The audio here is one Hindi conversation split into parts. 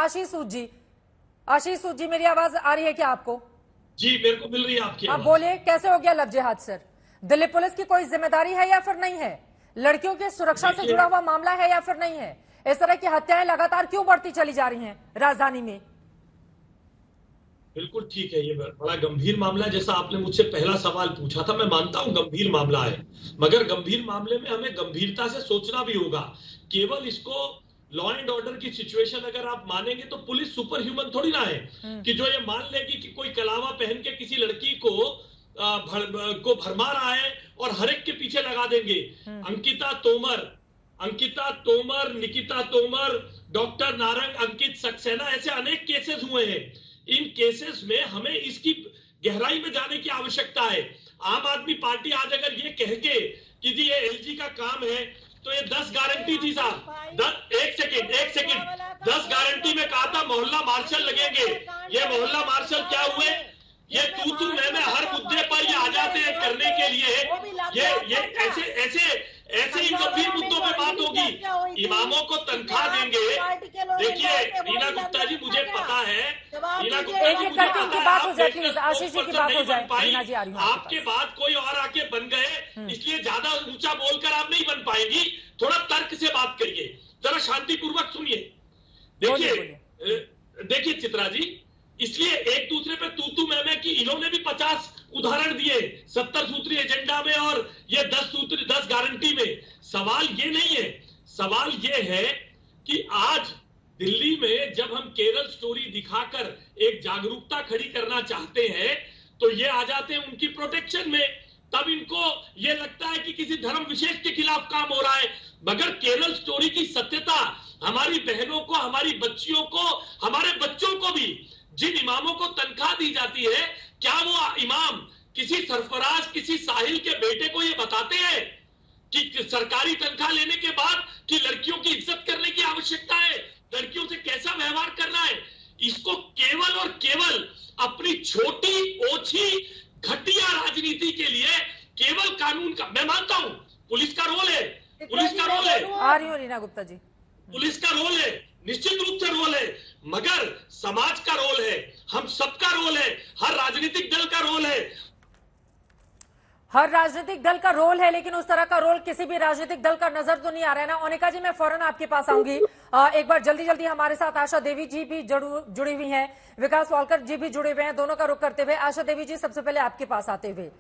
आशीष सूद जी। आशीष सूद जी, मेरी आवाज आ रही है क्या आपको? जी, मेरे को मिल रही है आपकी आप बोलिए, कैसे हो गया लव जिहाद सर? दिल्ली पुलिस की कोई जिम्मेदारी है या फिर नहीं है? लड़कियों की सुरक्षा से जुड़ा हुआ मामला है या फिर नहीं है? इस तरह की हत्याएं लगातार क्यों बढ़ती चली जा रही हैं राजधानी में? बिल्कुल ठीक है, ये बड़ा गंभीर मामला है। जैसा आपने मुझसे पहला सवाल पूछा था, मैं मानता हूं गंभीर मामला है, मगर गंभीर मामले में हमें गंभीरता से सोचना भी होगा। केवल इसको लॉ एंड ऑर्डर की सिचुएशन अगर आप मानेंगे तो पुलिस सुपर ह्यूमन थोड़ी ना है कि जो ये मान लेगी कि कोई कलावा पहन के किसी लड़की को भरमा रहा है और हर एक के पीछे लगा देंगे। अंकिता तोमर, निकिता तोमर, डॉक्टर नारंग, अंकित सक्सेना, ऐसे अनेक केसेस हुए हैं। इन केसेस में हमें इसकी गहराई में जाने की आवश्यकता है। आम आदमी पार्टी आज अगर ये कह के कि जी ये एलजी का काम है, तो ये 10 गारंटी थी साहब। एक सेकेंड 10 गारंटी में कहा था मोहल्ला मार्शल लगेंगे। ये मोहल्ला मार्शल क्या हुए? ये तू मैं हर मुद्दे पर ये आ जाते हैं करने के लिए। ये ऐसे ही गंभीर मुद्दों पे बात होगी। इमामों को तनख्वाह देंगे। देखिए रीना गुप्ता जी, मुझे पता है, रीना गुप्ता जी मुझे पता है, आशीष जी की बात हो जाए, रीना जी आ रही है आपके बाद कोई और आके बन गए, इसलिए ज्यादा ऊंचा बोलकर आप नहीं बन पाएंगी। थोड़ा तर्क से बात करिए, जरा शांतिपूर्वक सुनिए। देखिए चित्रा जी, इसलिए एक दूसरे पे तू मैं की इन्होंने भी 50 उदाहरण दिए 70 सूत्री एजेंडा में और ये 10 गारंटी में। सवाल ये नहीं है, सवाल ये है कि आज दिल्ली में जब हम केरल स्टोरी दिखाकर एक जागरूकता खड़ी करना चाहते हैं तो ये आ जाते हैं उनकी प्रोटेक्शन में। तब इनको ये लगता है कि किसी धर्म विशेष के खिलाफ काम हो रहा है, मगर केरल स्टोरी की सत्यता हमारी बहनों को, हमारी बच्चियों को, हमारे बच्चों को भी, जिन इमामों को तनख्वाह दी जाती है, क्या वो इमाम किसी सरफराज, किसी साहिल के बेटे को ये बताते हैं कि सरकारी तनख्वाह लेने के बाद कि लड़कियों की इज्जत करने की आवश्यकता है, लड़कियों से कैसा व्यवहार करना है? इसको केवल और केवल अपनी छोटी ओछी घटिया राजनीति के लिए केवल कानून का, मैं मानता हूं पुलिस का रोल है, आ रही हो रीना गुप्ता जी, पुलिस का रोल है, निश्चित रूप से रोल है, मगर समाज का रोल है, हम सबका रोल है, हर राजनीतिक दल का रोल है। हर राजनीतिक दल का रोल है, लेकिन उस तरह का रोल किसी भी राजनीतिक दल का नजर तो नहीं आ रहा है ना। ओनिका जी, मैं फौरन आपके पास आऊंगी। एक बार जल्दी हमारे साथ आशा देवी जी भी जुड़ी हुई हैं, विकास वालकर जी भी जुड़े हुए हैं, दोनों का रुख करते हुए। आशा देवी जी, सबसे पहले आपके पास आते हुए,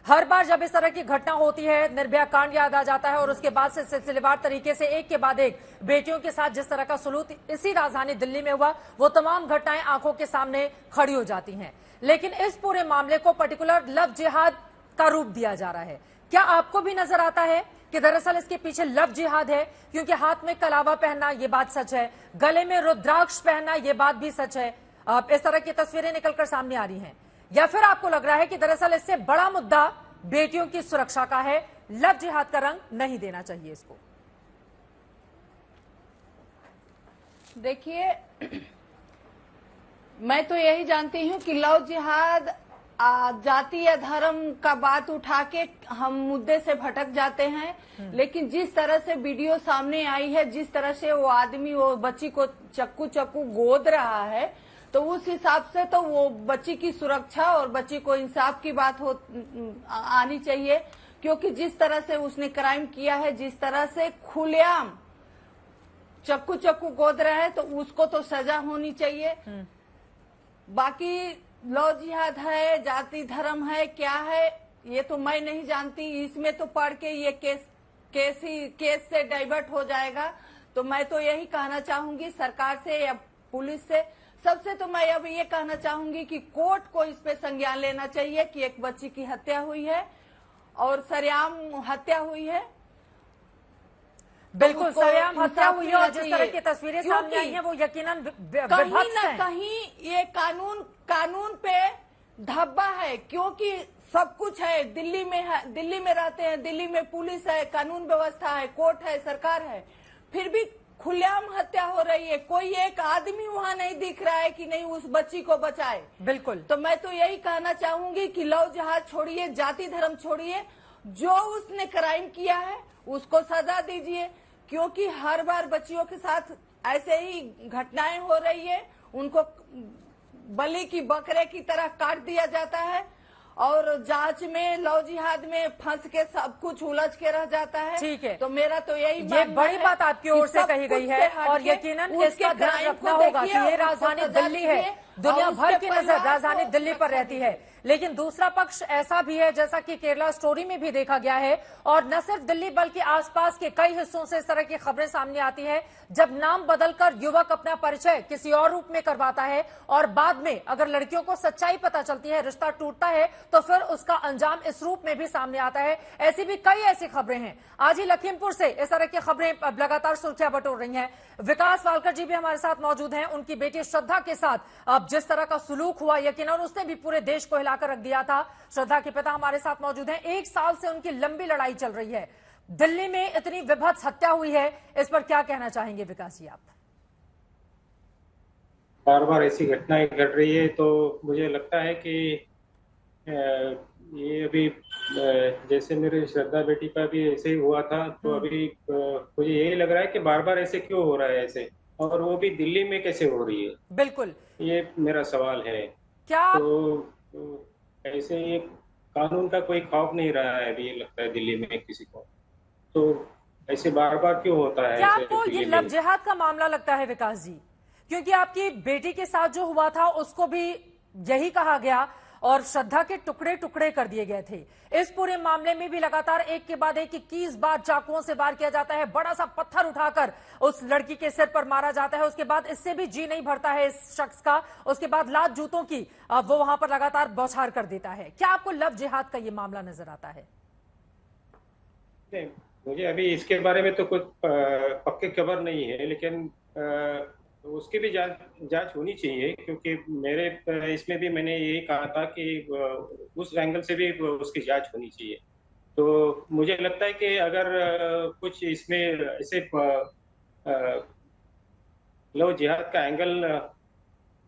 हर बार जब इस तरह की घटना होती है, निर्भया कांड याद आ जाता है और उसके बाद से सिलसिलेवार तरीके से एक के बाद एक बेटियों के साथ जिस तरह का सलूक इसी राजधानी दिल्ली में हुआ, वो तमाम घटनाएं आंखों के सामने खड़ी हो जाती हैं। लेकिन इस पूरे मामले को पर्टिकुलर लव जिहाद का रूप दिया जा रहा है। क्या आपको भी नजर आता है कि दरअसल इसके पीछे लव जिहाद है? क्योंकि हाथ में कलावा पहनना, ये बात सच है, गले में रुद्राक्ष पहनना, ये बात भी सच है। इस तरह की तस्वीरें निकलकर सामने आ रही हैं। या फिर आपको लग रहा है कि दरअसल इससे बड़ा मुद्दा बेटियों की सुरक्षा का है, लव जिहाद का रंग नहीं देना चाहिए इसको? देखिए, मैं तो यही जानती हूँ कि लव जिहाद जाति या धर्म का बात उठा के हम मुद्दे से भटक जाते हैं। लेकिन जिस तरह से वीडियो सामने आई है, जिस तरह से वो आदमी वो बच्ची को चक्कू गोद रहा है, तो उस हिसाब से तो वो बच्ची की सुरक्षा और बच्ची को इंसाफ की बात आनी चाहिए। क्योंकि जिस तरह से उसने क्राइम किया है, जिस तरह से खुलेआम चक्कू गोद रहा है, तो उसको तो सजा होनी चाहिए। बाकी लव जिहाद है, जाति धर्म है, क्या है, ये तो मैं नहीं जानती। इसमें तो पढ़ के ये केस से डाइवर्ट हो जाएगा। तो मैं तो यही कहना चाहूंगी सरकार से या पुलिस से, सबसे तो मैं अब ये कहना चाहूंगी कि कोर्ट को इस पे संज्ञान लेना चाहिए कि एक बच्ची की हत्या हुई है और सरेआम हत्या हुई है। बिल्कुल सरेआम हत्या हुई है और जिस तरह की तस्वीरें सामने आई हैं वो यकीनन कहीं न कहीं ये कानून पे धब्बा है। क्योंकि सब कुछ है, दिल्ली में रहते हैं, दिल्ली में पुलिस है, कानून व्यवस्था है, कोर्ट है, सरकार है, फिर भी खुलेआम हत्या हो रही है। कोई एक आदमी वहां नहीं दिख रहा है कि नहीं उस बच्ची को बचाए। बिल्कुल, तो मैं तो यही कहना चाहूंगी कि लव जिहाद छोड़िए, जाति धर्म छोड़िए, जो उसने क्राइम किया है उसको सजा दीजिए। क्योंकि हर बार बच्चियों के साथ ऐसे ही घटनाएं हो रही है, उनको बलि की बकरे की तरह काट दिया जाता है और जांच में लव जिहाद में फंस के सब कुछ उलझ के रह जाता है। ठीक है, तो मेरा तो यही ये बड़ी बात आपकी ओर से कही गई है और यकीनन इसका ध्यान रखना होगा कि ये राजधानी दिल्ली है, दुनिया भर की नजर राजधानी दिल्ली पर रहती है। लेकिन दूसरा पक्ष ऐसा भी है, जैसा कि केरला स्टोरी में भी देखा गया है, और न सिर्फ दिल्ली बल्कि आसपास के कई हिस्सों से इस तरह की खबरें सामने आती है, जब नाम बदलकर युवक अपना परिचय किसी और रूप में करवाता है और बाद में अगर लड़कियों को सच्चाई पता चलती है, रिश्ता टूटता है, तो फिर उसका अंजाम इस रूप में भी सामने आता है। ऐसी भी कई ऐसी खबरें हैं। आज ही लखीमपुर से इस तरह की खबरें लगातार सुर्खियां बटोर रही हैं। विकास वालकर जी भी हमारे साथ मौजूद हैं। उनकी बेटी श्रद्धा के साथ अब जिस तरह का सुलूक हुआ, यकीनन उसने भी पूरे देश को हिलाकर रख दिया था। श्रद्धा के पिता हमारे साथ मौजूद हैं। 1 साल से उनकी लंबी लड़ाई चल रही है। दिल्ली में इतनी विभत्स हत्या हुई है, इस पर क्या कहना चाहेंगे विकास जी आप? बार बार ऐसी घटनाएं घट रही है, तो मुझे लगता है कि ये अभी जैसे मेरी श्रद्धा बेटी का भी ऐसे ही हुआ था, तो अभी मुझे यही लग रहा है कि बार बार ऐसे क्यों हो रहा है ऐसे, और वो भी दिल्ली में कैसे हो रही है। बिल्कुल, ये मेरा सवाल है। क्या तो ऐसे ये कानून का कोई खौफ नहीं रहा है अभी, ये लगता है दिल्ली में किसी को, तो ऐसे बार बार क्यों होता है? क्या आपको ये लव जिहाद का मामला लगता है विकास जी? क्योंकि आपकी बेटी के साथ जो हुआ था उसको भी यही कहा गया और श्रद्धा के टुकड़े टुकड़े कर दिए गए थे। इस पूरे मामले में भी लगातार एक के बाद एक 21 बार चाकुओं से वार किया जाता है, बड़ा सा पत्थर उठाकर उस लड़की के सिर पर मारा जाता है। उसके बाद इससे भी जी नहीं भरता है इस शख्स का, उसके बाद लात जूतों की वो वहां पर लगातार बौछार कर देता है। क्या आपको लव जिहाद का ये मामला नजर आता है? नहीं, मुझे अभी इसके बारे में तो कुछ पक्की खबर नहीं है, लेकिन उसकी भी जांच होनी चाहिए, क्योंकि मेरे इसमें भी मैंने यही कहा था कि उस एंगल से भी उसकी जांच होनी चाहिए। तो मुझे लगता है कि अगर कुछ इसमें ऐसे लव जिहाद का एंगल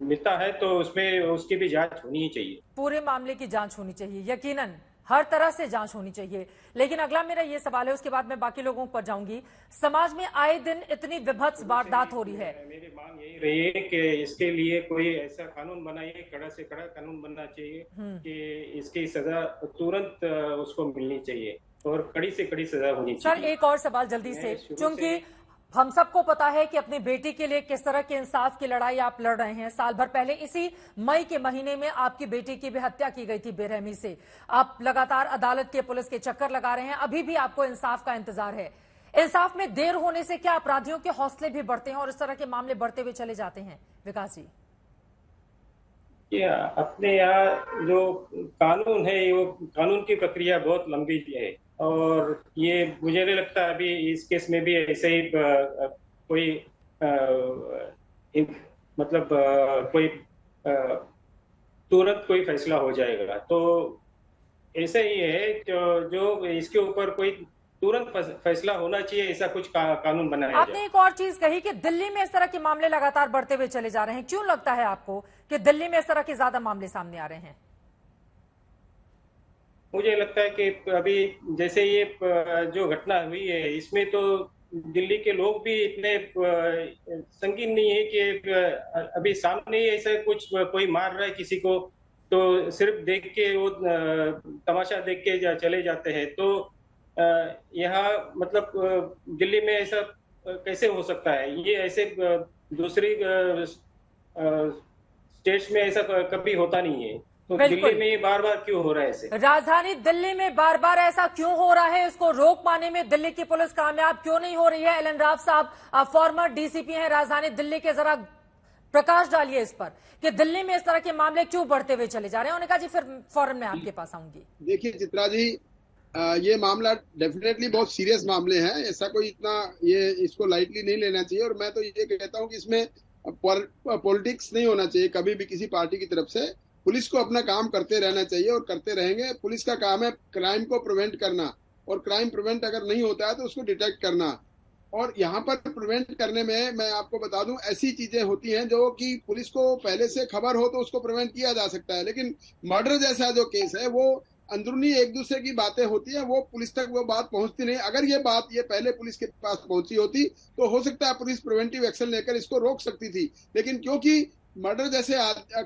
मिलता है तो उसमें उसकी भी जांच होनी ही चाहिए। पूरे मामले की जांच होनी चाहिए, यकीनन हर तरह से जांच होनी चाहिए। लेकिन अगला मेरा ये सवाल है, उसके बाद मैं बाकी लोगों पर जाऊंगी। समाज में आए दिन इतनी विभत्स वारदात हो रही है, मेरी मांग यही रही है कि इसके लिए कोई ऐसा कानून बनाइए, कड़ा से कड़ा कानून बनना चाहिए कि इसकी सजा तुरंत उसको मिलनी चाहिए और कड़ी से कड़ी सजा होनी चाहिए। सर एक और सवाल जल्दी से, क्योंकि हम सबको पता है कि अपनी बेटी के लिए किस तरह के इंसाफ की लड़ाई आप लड़ रहे हैं। साल भर पहले इसी मई के महीने में आपकी बेटी की भी हत्या की गई थी बेरहमी से। आप लगातार अदालत के, पुलिस के चक्कर लगा रहे हैं, अभी भी आपको इंसाफ का इंतजार है। इंसाफ में देर होने से क्या अपराधियों के हौसले भी बढ़ते हैं और इस तरह के मामले बढ़ते हुए चले जाते हैं? विकास जी, अपने यहाँ जो कानून है, वो कानून की प्रक्रिया बहुत लंबी है और ये मुझे नहीं लगता अभी इस केस में भी ऐसे ही कोई मतलब कोई तुरंत कोई फैसला हो जाएगा। तो ऐसा ही है जो इसके ऊपर कोई तुरंत फैसला होना चाहिए, ऐसा कुछ कानून बनाया जाए। आपने एक और चीज कही कि दिल्ली में इस तरह के मामले लगातार बढ़ते हुए चले जा रहे हैं। क्यों लगता है आपको कि दिल्ली में इस तरह के ज्यादा मामले सामने आ रहे हैं? मुझे लगता है कि अभी जैसे ये जो घटना हुई है, इसमें तो दिल्ली के लोग भी इतने संगीन नहीं है कि अभी सामने ही ऐसा कुछ कोई मार रहा है किसी को तो सिर्फ देख के वो तमाशा देख के चले जाते हैं। तो यहाँ मतलब दिल्ली में ऐसा कैसे हो सकता है? ये ऐसे दूसरी स्टेट्स में ऐसा कभी होता नहीं है, तो दिल्ली में ये बार बार क्यों हो रहा है ऐसे? राजधानी दिल्ली में बार बार ऐसा क्यों हो रहा है? इसको रोक पाने में दिल्ली की पुलिस कामयाब क्यों नहीं हो रही है? एल एन राव साहब, आप फॉर्मर डीसीपी हैं राजधानी दिल्ली के, जरा प्रकाश डालिए इस पर कि दिल्ली में इस तरह के मामले क्यों बढ़ते हुए चले जा रहे हैं। उन्होंने कहा जी फिर फौरन मैं आपके पास आऊंगी। देखिए चित्रा जी, ये मामला डेफिनेटली बहुत सीरियस मामले हैं, ऐसा कोई इतना ये इसको लाइटली नहीं लेना चाहिए। और मैं तो ये कहता हूँ कि इसमें पॉलिटिक्स नहीं होना चाहिए कभी भी किसी पार्टी की तरफ से। पुलिस को अपना काम करते रहना चाहिए और करते रहेंगे। पुलिस का काम है क्राइम को प्रिवेंट करना, और क्राइम प्रिवेंट अगर नहीं होता है तो उसको डिटेक्ट करना। और यहाँ पर प्रिवेंट करने में मैं आपको बता दूं, ऐसी चीजें होती हैं जो कि पुलिस को पहले से खबर हो तो उसको प्रिवेंट किया जा सकता है, लेकिन मर्डर जैसा जो केस है वो अंदरूनी एक दूसरे की बातें होती है, वो पुलिस तक वो बात पहुंचती नहीं। अगर ये बात ये पहले पुलिस के पास पहुंची होती तो हो सकता है पुलिस प्रिवेंटिव एक्शन लेकर इसको रोक सकती थी, लेकिन क्योंकि मर्डर जैसे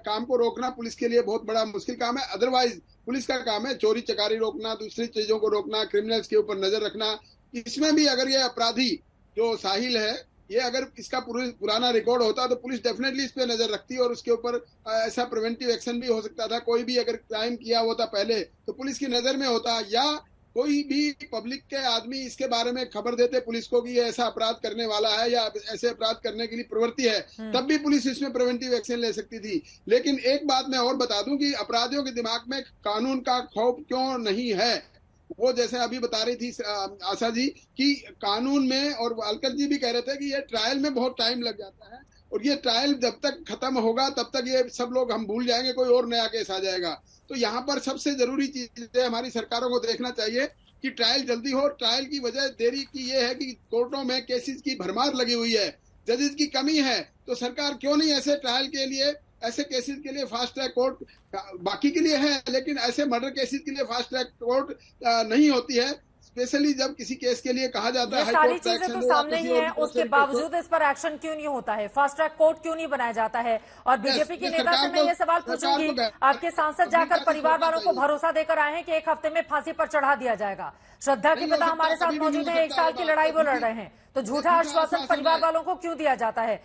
काम को रोकना पुलिस के लिए बहुत बड़ा मुश्किल काम है। अदरवाइज पुलिस का काम है चोरी चकारी रोकना, दूसरी चीजों को रोकना, क्रिमिनल्स के ऊपर नजर रखना। इसमें भी अगर ये अपराधी जो साहिल है, ये अगर इसका पुराना रिकॉर्ड होता तो पुलिस डेफिनेटली इस पे नजर रखती और उसके ऊपर ऐसा प्रिवेंटिव एक्शन भी हो सकता था। कोई भी अगर क्राइम किया होता पहले तो पुलिस की नजर में होता, या कोई भी पब्लिक के आदमी इसके बारे में खबर देते पुलिस को कि ये ऐसा अपराध करने वाला है या ऐसे अपराध करने के लिए प्रवृत्ति है, तब भी पुलिस इसमें प्रिवेंटिव एक्शन ले सकती थी। लेकिन एक बात मैं और बता दूं कि अपराधियों के दिमाग में कानून का खौफ क्यों नहीं है। वो जैसे अभी बता रही थी आशा जी कि कानून में, और अलकर जी भी कह रहे थे कि ये ट्रायल में बहुत टाइम लग जाता है, और ये ट्रायल जब तक खत्म होगा तब तक ये सब लोग हम भूल जाएंगे, कोई और नया केस आ जाएगा। तो यहाँ पर सबसे जरूरी चीज है, हमारी सरकारों को देखना चाहिए कि ट्रायल जल्दी हो। ट्रायल की वजह देरी की ये है कि कोर्टों में केसेस की भरमार लगी हुई है, जजेस की कमी है। तो सरकार क्यों नहीं ऐसे ट्रायल के लिए, ऐसे केसेस के लिए फास्ट ट्रैक कोर्ट बाकी के लिए है, लेकिन ऐसे मर्डर केसेस के लिए फास्ट ट्रैक कोर्ट नहीं होती है। स्पेशली जब किसी केस के लिए कहा जाता है ये सारी चीजें तो सामने ही है, उसके बावजूद इस पर एक्शन क्यों नहीं होता है, फास्ट ट्रैक कोर्ट क्यों नहीं बनाया जाता है। और बीजेपी के नेता से मैं ये सवाल पूछूंगी, आपके सांसद जाकर परिवार वालों को भरोसा देकर आए हैं कि 1 हफ्ते में फांसी पर चढ़ा दिया जाएगा। श्रद्धा के पिता हमारे साथ मौजूद है, 1 साल की लड़ाई वो लड़ रहे हैं, तो झूठा आश्वासन परिवार वालों को क्यों दिया जाता है?